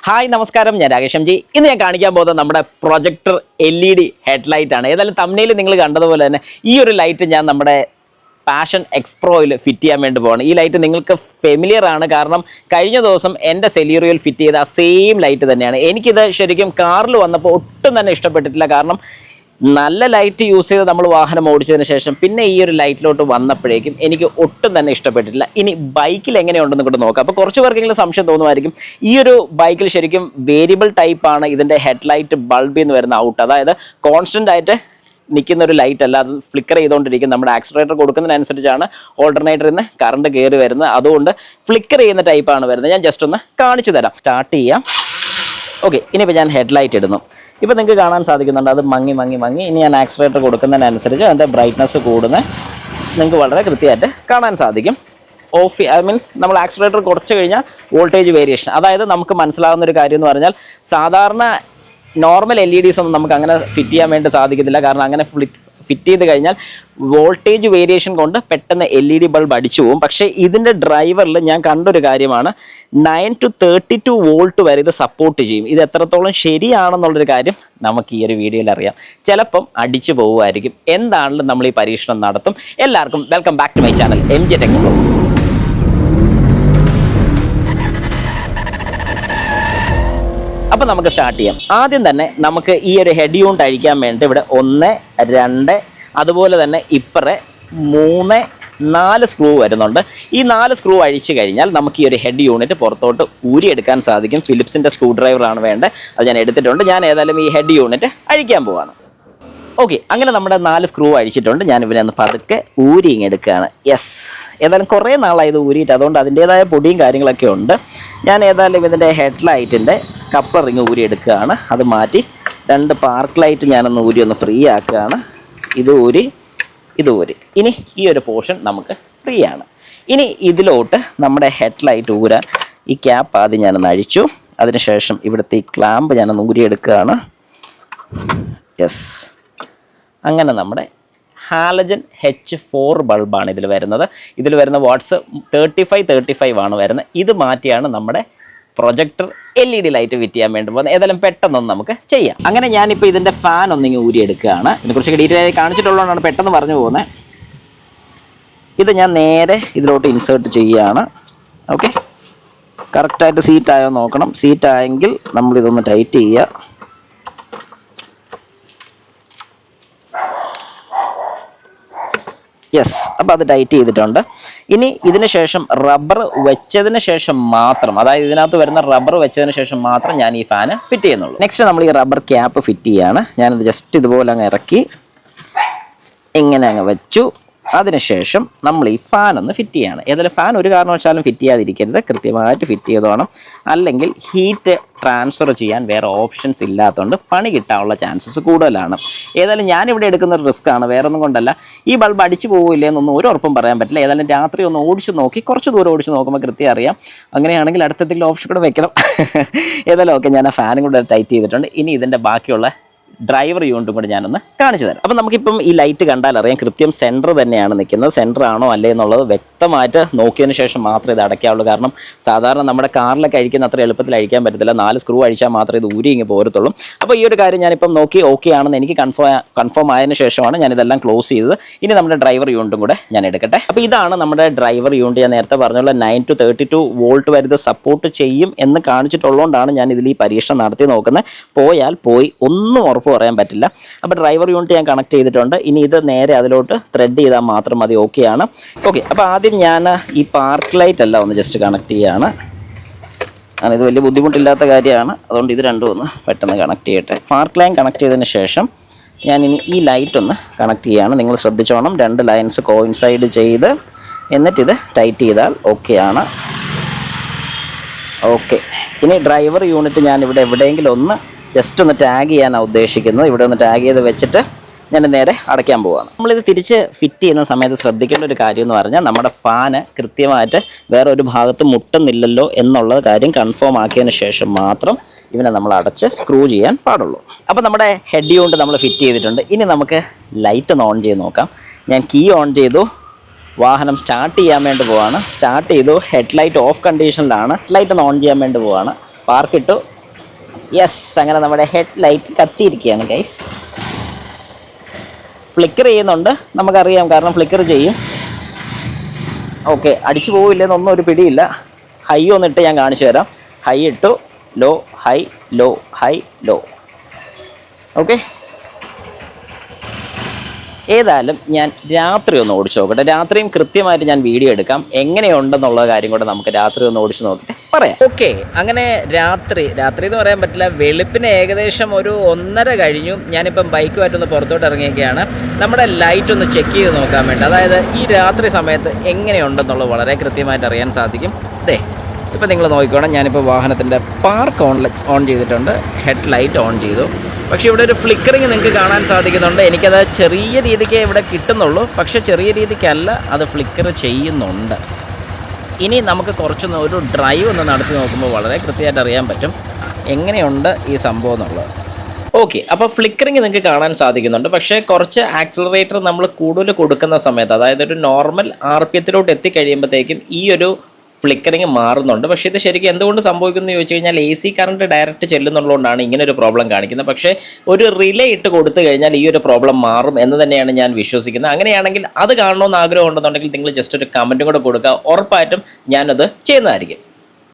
Hi നമസ്കാരം, ഞാൻ Rakesh M G. ഇന്ന് ഞാൻ കാണിക്കാൻ പോകുന്നത് നമ്മുടെ പ്രൊജക്ടർ LED ഹെഡ്ലൈറ്റ് ആണ്. ഏതായാലും തംബ്നെയിൽ നിങ്ങൾ കണ്ടതുപോലെ തന്നെ ഈ ഒരു ലൈറ്റ് ഞാൻ നമ്മുടെ പാഷൻ എക്സ്പ്രോയിൽ ഫിറ്റ് ചെയ്യാൻ വേണ്ടി പോവാണ്. ഈ ലൈറ്റ് നിങ്ങൾക്ക് ഫെമിലിയർ ആണ്, കാരണം കഴിഞ്ഞ ദിവസം എൻ്റെ സെലീറിയോയിൽ ഫിറ്റ് ചെയ്ത ആ സെയിം ലൈറ്റ് തന്നെയാണ്. എനിക്കിത് ശരിക്കും കാറിൽ വന്നപ്പോൾ ഒട്ടും തന്നെ ഇഷ്ടപ്പെട്ടിട്ടില്ല. കാരണം നല്ല ലൈറ്റ് യൂസ് ചെയ്ത് നമ്മൾ വാഹനം ഓടിച്ചതിന് ശേഷം പിന്നെ ഈ ഒരു ലൈറ്റിലോട്ട് വന്നപ്പോഴേക്കും എനിക്ക് ഒട്ടും തന്നെ ഇഷ്ടപ്പെട്ടിട്ടില്ല. ഇനി ബൈക്കിൽ എങ്ങനെയുണ്ടെന്ന് കൂടെ നോക്കാം. അപ്പോൾ കുറച്ച് പേർക്കെങ്കിലും സംശയം തോന്നുമായിരിക്കും, ഈ ഒരു ബൈക്കിൽ ശരിക്കും വേരിയബിൾ ടൈപ്പാണ് ഇതിൻ്റെ ഹെഡ്ലൈറ്റ് ബൾബിൽ നിന്ന് വരുന്ന ഔട്ട്. അതായത് കോൺസ്റ്റൻ്റ് ആയിട്ട് നിൽക്കുന്ന ഒരു ലൈറ്റ് അല്ല, അത് ഫ്ലിക്കർ ചെയ്തുകൊണ്ടിരിക്കും. നമ്മുടെ ആക്സിലറേറ്റർ കൊടുക്കുന്നതിനനുസരിച്ചാണ് ഓൾട്ടർനേറ്ററിൽ നിന്ന് കറണ്ട് കയറി വരുന്നത്. അതുകൊണ്ട് ഫ്ലിക്കർ ചെയ്യുന്ന ടൈപ്പാണ് വരുന്നത്. ഞാൻ ജസ്റ്റ് ഒന്ന് കാണിച്ചു തരാം. സ്റ്റാർട്ട് ചെയ്യാം. ഓക്കെ, ഇനിയിപ്പോൾ ഞാൻ ഹെഡ്ലൈറ്റ് ഇടുന്നു. ഇപ്പോൾ നിങ്ങൾക്ക് കാണാൻ സാധിക്കുന്നുണ്ട്, അത് മങ്ങി. ഇനി ഞാൻ ആക്സിലറേറ്റർ കൊടുക്കുന്നതിനനുസരിച്ച് അതിൻ്റെ ബ്രൈറ്റ്നസ് കൂടുന്നത് നിങ്ങൾക്ക് വളരെ കൃത്യമായിട്ട് കാണാൻ സാധിക്കും. മീൻസ് നമ്മൾ ആക്സിലറേറ്റർ കുറച്ച് കഴിഞ്ഞാൽ വോൾട്ടേജ് വേരിയേഷൻ. അതായത് നമുക്ക് മനസ്സിലാകുന്ന ഒരു കാര്യം എന്ന് പറഞ്ഞാൽ, സാധാരണ നോർമൽ LEDs ഒന്നും നമുക്ക് അങ്ങനെ ഫിറ്റ് ചെയ്യാൻ വേണ്ടി സാധിക്കത്തില്ല. കാരണം അങ്ങനെ ഫിറ്റ് ചെയ്ത് കഴിഞ്ഞാൽ വോൾട്ടേജ് വേരിയേഷൻ കൊണ്ട് പെട്ടെന്ന് LED ബൾബ് അടിച്ചു പോകും. പക്ഷേ ഇതിൻ്റെ ഡ്രൈവറിൽ ഞാൻ കണ്ടൊരു കാര്യമാണ്, 9 to 32 വോൾട്ട് വരെ ഇത് സപ്പോർട്ട് ചെയ്യും. ഇത് എത്രത്തോളം ശരിയാണെന്നുള്ളൊരു കാര്യം നമുക്ക് ഈ ഒരു വീഡിയോയിൽ അറിയാം. ചിലപ്പം അടിച്ചു പോകുമായിരിക്കും. എന്താണെങ്കിലും നമ്മൾ ഈ പരീക്ഷണം നടത്തും. എല്ലാവർക്കും welcome back to my channel MJ Tech Pro. അപ്പോൾ നമുക്ക് സ്റ്റാർട്ട് ചെയ്യാം. ആദ്യം തന്നെ നമുക്ക് ഈ ഒരു ഹെഡ് യൂണിറ്റ് അഴിക്കാൻ വേണ്ടി ഇവിടെ 1, 2, അതുപോലെ തന്നെ ഇപ്പറേ 3, 4 സ്ക്രൂ വരുന്നുണ്ട്. ഈ 4 സ്ക്രൂ അഴിച്ചു കഴിഞ്ഞാൽ നമുക്ക് ഈ ഒരു ഹെഡ് യൂണിറ്റ് പുറത്തോട്ട് ഊരിയെടുക്കാൻ സാധിക്കും. ഫിലിപ്സിൻ്റെ സ്ക്രൂ ഡ്രൈവറാണ് വേണ്ടത്. അത് ഞാൻ എടുത്തിട്ടുണ്ട്. ഞാൻ ഏതായാലും ഈ ഹെഡ് യൂണിറ്റ് അഴിക്കാൻ പോവാണ്. ഓക്കെ, അങ്ങനെ നമ്മുടെ 4 സ്ക്രൂ അഴിച്ചിട്ടുണ്ട്. ഞാൻ ഇവനെ ഒന്ന് പതുക്കെ ഊരിങ്ങെടുക്കുകയാണ്. യെസ്, ഏതായാലും കുറേ നാളായി ഇത് ഊരിയിട്ട്, അതുകൊണ്ട് അതിൻ്റേതായ പൊടിയും കാര്യങ്ങളൊക്കെ ഉണ്ട്. ഞാൻ ഏതായാലും ഇതിൻ്റെ ഹെഡ്ലൈറ്റിൻ്റെ കപ്പർ റിങ് ഊരിയെടുക്കുകയാണ്. അത് മാറ്റി 2 പാർക്ക് ലൈറ്റ് ഞാനൊന്ന് ഒന്ന് ഫ്രീ ആക്കുകയാണ്. ഇത് ഊരി. ഇനി ഈ ഒരു പോർഷൻ നമുക്ക് ഫ്രീ ആണ്. ഇനി ഇതിലോട്ട് നമ്മുടെ ഹെഡ്ലൈറ്റ് ഊരാൻ ഈ ക്യാപ്പ് ആദ്യം ഞാനൊന്ന് അഴിച്ചു. അതിനുശേഷം ഇവിടുത്തെ ഈ ക്ലാമ്പ് ഞാനൊന്ന് ഊരിയെടുക്കുകയാണ്. യെസ്, അങ്ങനെ നമ്മുടെ ഹാലജൻ H4 ബൾബാണ് ഇതിൽ വരുന്നത്. ഇതിൽ വരുന്ന വാട്ട്സ് 35 ആണ് വരുന്നത്. ഇത് മാറ്റിയാണ് നമ്മുടെ പ്രൊജക്ടർ LED ലൈറ്റ് ഫിറ്റ് ചെയ്യാൻ വേണ്ടി പോകുന്നത്. ഏതായാലും പെട്ടെന്നൊന്ന് നമുക്ക് ചെയ്യാം. അങ്ങനെ ഞാനിപ്പോൾ ഇതിൻ്റെ ഫാൻ ഒന്നിങ്ങ് ഊരിയെടുക്കുകയാണ്. ഇതിനെക്കുറിച്ച് ഡീറ്റെയിൽ ആയി കാണിച്ചിട്ടുള്ളതുകൊണ്ടാണ് പെട്ടെന്ന് പറഞ്ഞു പോകുന്നത്. ഇത് ഞാൻ നേരെ ഇതിലോട്ട് ഇൻസേർട്ട് ചെയ്യുകയാണ്. ഓക്കെ, കറക്റ്റായിട്ട് സീറ്റായോ നോക്കണം. സീറ്റായെങ്കിൽ നമ്മളിതൊന്ന് ടൈറ്റ് ചെയ്യുക. യെസ്, അപ്പോൾ അത് ടൈറ്റ് ചെയ്തിട്ടുണ്ട്. ഇനി ഇതിന് ശേഷം റബ്ബർ വെച്ചതിന് ശേഷം മാത്രം, അതായത് ഇതിനകത്ത് വരുന്ന റബ്ബർ വെച്ചതിന് ശേഷം മാത്രം ഞാൻ ഈ ഫാന് ഫിറ്റ് ചെയ്യുന്നുള്ളൂ. നെക്സ്റ്റ് നമ്മൾ ഈ റബ്ബർ ക്യാപ്പ് ഫിറ്റ് ചെയ്യാണ്. ഞാനിത് ജസ്റ്റ് ഇതുപോലെ അങ്ങ് ഇറക്കി ഇങ്ങനെ അങ്ങ് വെച്ചു. അതിനുശേഷം നമ്മൾ ഈ ഫാൻ ഒന്ന് ഫിറ്റ് ചെയ്യാണ്. ഏതായാലും ഫാൻ ഒരു കാരണവശാലും ഫിറ്റ് ചെയ്യാതിരിക്കരുത്, കൃത്യമായിട്ട് ഫിറ്റ് ചെയ്ത് വേണം. അല്ലെങ്കിൽ ഹീറ്റ് ട്രാൻസ്ഫർ ചെയ്യാൻ വേറെ ഓപ്ഷൻസ് ഇല്ലാത്തതുകൊണ്ട് പണി കിട്ടാനുള്ള ചാൻസസ് കൂടുതലാണ്. ഏതായാലും ഞാനിവിടെ എടുക്കുന്ന ഒരു റിസ്ക് ആണ്, വേറെ ഒന്നും കൊണ്ടല്ല. ഈ ബൾബ് അടിച്ചു പോകില്ല എന്നൊന്നും ഒരു ഉറപ്പും പറയാൻ പറ്റില്ല. ഏതായാലും രാത്രി ഒന്ന് ഓടിച്ച് നോക്കി, കുറച്ച് ദൂരം ഓടിച്ച് നോക്കുമ്പോൾ കൃത്യം അറിയാം. അങ്ങനെയാണെങ്കിൽ അടുത്തെന്തെങ്കിലും ഓപ്ഷൻ കൂടെ വെക്കണം. ഏതായാലും ഓക്കെ, ഞാൻ ആ ഫാനും കൂടെ ടൈറ്റ് ചെയ്തിട്ടുണ്ട്. ഇനി ഇതിൻ്റെ ബാക്കിയുള്ള ഡ്രൈവർ യൂണിറ്റും കൂടി ഞാനൊന്ന് കാണിച്ചു തരാം. അപ്പം നമുക്കിപ്പം ഈ ലൈറ്റ് കണ്ടാൽ അറിയാം കൃത്യം സെൻറ്റർ തന്നെയാണ് നിൽക്കുന്നത്. സെൻറ്റർ ആണോ അല്ലേ എന്നുള്ളത് വ്യക്തമായിട്ട് നോക്കിയതിന് ശേഷം മാത്രമേ ഇത് അടയ്ക്കാവുള്ളൂ. കാരണം സാധാരണ നമ്മുടെ കാറിലൊക്കെ അഴിക്കുന്ന അത്ര എളുപ്പത്തിൽ അഴിക്കാൻ പറ്റത്തില്ല. 4 സ്ക്രൂ അഴിച്ചാൽ മാത്രമേ ഇത് ഊരി ഇങ്ങ് പോരത്തുള്ളൂ. അപ്പോൾ ഈ ഒരു കാര്യം ഞാനിപ്പം നോക്കി ഓക്കെ ആണെന്ന് എനിക്ക് കൺഫേം ആയതിനു ശേഷമാണ് ഞാനിതെല്ലാം ക്ലോസ് ചെയ്തത്. ഇനി നമ്മുടെ ഡ്രൈവർ യൂണിറ്റും കൂടെ ഞാൻ എടുക്കട്ടെ. അപ്പോൾ ഇതാണ് നമ്മുടെ ഡ്രൈവർ യൂണിറ്റ്. ഞാൻ നേരത്തെ പറഞ്ഞുള്ള 9 to 32 വോൾട്ട് വരെ ഇത് സപ്പോർട്ട് ചെയ്യും എന്ന് കാണിച്ചിട്ടുള്ളതുകൊണ്ടാണ് ഞാൻ ഇതിൽ ഈ പരീക്ഷണം നടത്തി നോക്കുന്നത്. പോയാൽ പോയി, ഒന്നും ഉറപ്പ് പറയാൻ പറ്റില്ല. അപ്പോൾ ഡ്രൈവർ യൂണിറ്റ് ഞാൻ കണക്ട് ചെയ്തിട്ടുണ്ട്. ഇനി ഇത് നേരെ അതിലോട്ട് ത്രെഡ് ചെയ്താൽ മാത്രം മതി. ഓക്കെയാണ്. ഓക്കെ, അപ്പോൾ ആദ്യം ഞാൻ ഈ പാർക്ക് ലൈറ്റ് എല്ലാം ഒന്ന് ജസ്റ്റ് കണക്ട് ചെയ്യുകയാണ്. ഇത് വലിയ ബുദ്ധിമുട്ടില്ലാത്ത കാര്യമാണ്, അതുകൊണ്ട് ഇത് രണ്ടും ഒന്ന് പെട്ടെന്ന് കണക്ട് ചെയ്യട്ടെ. പാർക്ക് ലൈൻ കണക്ട് ചെയ്തതിന് ശേഷം ഞാനിനി ഈ ലൈറ്റ് ഒന്ന് കണക്ട് ചെയ്യുകയാണ്. നിങ്ങൾ ശ്രദ്ധിച്ചോണം, 2 ലൈൻസ് കോയിൻസൈഡ് ചെയ്ത് എന്നിട്ടിത് ടൈറ്റ് ചെയ്താൽ ഓക്കെയാണ്. ഓക്കെ, ഇനി ഡ്രൈവർ യൂണിറ്റ് ഞാനിവിടെ എവിടെയെങ്കിലും ഒന്ന് ജസ്റ്റ് ഒന്ന് ടാഗ് ചെയ്യാനാണ് ഉദ്ദേശിക്കുന്നത്. ഇവിടെ ഒന്ന് ടാഗ് ചെയ്ത് വെച്ചിട്ട് ഞാൻ നേരെ അടയ്ക്കാൻ പോവുകയാണ്. നമ്മളിത് തിരിച്ച് ഫിറ്റ് ചെയ്യുന്ന സമയത്ത് ശ്രദ്ധിക്കേണ്ട ഒരു കാര്യം എന്ന് പറഞ്ഞാൽ, നമ്മുടെ ഫാന് കൃത്യമായിട്ട് വേറെ ഒരു ഭാഗത്ത് മുട്ടുന്നില്ലല്ലോ എന്നുള്ള കാര്യം കൺഫേം ആക്കിയതിന് ശേഷം മാത്രം ഇവനെ നമ്മൾ അടച്ച് സ്ക്രൂ ചെയ്യാൻ പാടുള്ളൂ. അപ്പോൾ നമ്മുടെ ഹെഡ് യൂണിറ്റ് നമ്മൾ ഫിറ്റ് ചെയ്തിട്ടുണ്ട്. ഇനി നമുക്ക് ലൈറ്റ് ഒന്ന് ഓൺ ചെയ്ത് നോക്കാം. ഞാൻ കീ ഓൺ ചെയ്തു. വാഹനം സ്റ്റാർട്ട് ചെയ്യാൻ വേണ്ടി പോവാണ്. സ്റ്റാർട്ട് ചെയ്തു. ഹെഡ്ലൈറ്റ് ഓഫ് കണ്ടീഷനിലാണ്. ലൈറ്റ് ഒന്ന് ഓൺ ചെയ്യാൻ വേണ്ടി പോവാണ്. പാർക്കിട്ടു. യെസ്, അങ്ങനെ നമ്മുടെ ഹെഡ് ലൈറ്റ് കത്തിയിരിക്കുകയാണ് ഗൈസ്. ഫ്ലിക്കർ ചെയ്യുന്നുണ്ട്, നമുക്കറിയാം, കാരണം ഫ്ലിക്കർ ചെയ്യും. ഓക്കെ, അടിച്ചു പോവില്ലെന്നൊന്നും ഒരു പിടിയില്ല. ഹൈ ഒന്നിട്ട് ഞാൻ കാണിച്ചു തരാം. ഹൈ ഇട്ടു, low, high, low, high, low. Okay, ഏതായാലും ഞാൻ രാത്രി ഒന്ന് ഓടിച്ചു നോക്കട്ടെ. രാത്രിയും കൃത്യമായിട്ട് ഞാൻ വീഡിയോ എടുക്കാം. എങ്ങനെയുണ്ടെന്നുള്ള കാര്യം കൂടെ നമുക്ക് രാത്രി ഒന്ന് ഓടിച്ചു നോക്കട്ടെ, പറയാം. ഓക്കെ, അങ്ങനെ രാത്രി എന്ന് പറയാൻ പറ്റില്ല, വെളുപ്പിന് ഏകദേശം ഒരു 1:30 കഴിഞ്ഞു. ഞാനിപ്പം ബൈക്കുമായിട്ടൊന്ന് പുറത്തോട്ട് ഇറങ്ങിയൊക്കെയാണ് നമ്മുടെ ലൈറ്റ് ഒന്ന് ചെക്ക് ചെയ്ത് നോക്കാൻ വേണ്ടി. അതായത് ഈ രാത്രി സമയത്ത് എങ്ങനെയുണ്ടെന്നുള്ളത് വളരെ കൃത്യമായിട്ട് അറിയാൻ സാധിക്കും. അതെ, ഇപ്പം നിങ്ങൾ നോക്കിക്കോണം, ഞാനിപ്പോൾ വാഹനത്തിൻ്റെ പാർക്ക് ഓൺ ചെയ്തിട്ടുണ്ട്, ഹെഡ് ലൈറ്റ് ഓൺ ചെയ്തു. പക്ഷേ ഇവിടെ ഒരു ഫ്ലിക്കറിങ് നിങ്ങൾക്ക് കാണാൻ സാധിക്കുന്നുണ്ട്. എനിക്കത് ചെറിയ രീതിക്ക് ഇവിടെ കിട്ടുന്നുള്ളൂ, പക്ഷേ ചെറിയ രീതിക്കല്ല, അത് ഫ്ലിക്കർ ചെയ്യുന്നുണ്ട്. ഇനി നമുക്ക് കുറച്ചൊന്ന് ഒരു ഡ്രൈവ് ഒന്ന് നടത്തി നോക്കുമ്പോൾ വളരെ കൃത്യമായിട്ട് അറിയാൻ പറ്റും എങ്ങനെയുണ്ട് ഈ സംഭവം എന്നുള്ളത്. ഓക്കെ, അപ്പോൾ ഫ്ലിക്കറിങ് നിങ്ങൾക്ക് കാണാൻ സാധിക്കുന്നുണ്ട്. പക്ഷേ കുറച്ച് ആക്സിലറേറ്റർ നമ്മൾ കൂടുതൽ കൊടുക്കുന്ന സമയത്ത്, അതായത് ഒരു നോർമൽ RPM എത്തിക്കഴിയുമ്പോഴത്തേക്കും ഈ ഒരു ഫ്ലിക്കറിങ് മാറുന്നുണ്ട്. പക്ഷേ ഇത് ശരിക്കും എന്തുകൊണ്ട് സംഭവിക്കുന്നു എന്ന് ചോദിച്ചു കഴിഞ്ഞാൽ AC കറണ്ട് ഡയറക്റ്റ് ചെല്ലുന്നുള്ളതുകൊണ്ടാണ് ഇങ്ങനെ ഒരു പ്രോബ്ലം കാണിക്കുന്നത്. പക്ഷേ ഒരു റിലേ ഇട്ട് കൊടുത്തു കഴിഞ്ഞാൽ ഈ ഒരു പ്രോബ്ലം മാറും എന്ന് തന്നെയാണ് ഞാൻ വിശ്വസിക്കുന്നത്. അങ്ങനെയാണെങ്കിൽ അത് കാണണമെന്ന് ആഗ്രഹം ഉണ്ടെന്നുണ്ടെങ്കിൽ നിങ്ങൾ ജസ്റ്റ് ഒരു കമൻറ്റും കൂടെ കൊടുക്കുക, ഉറപ്പായിട്ടും ഞാനത് ചെയ്യുന്നതായിരിക്കും.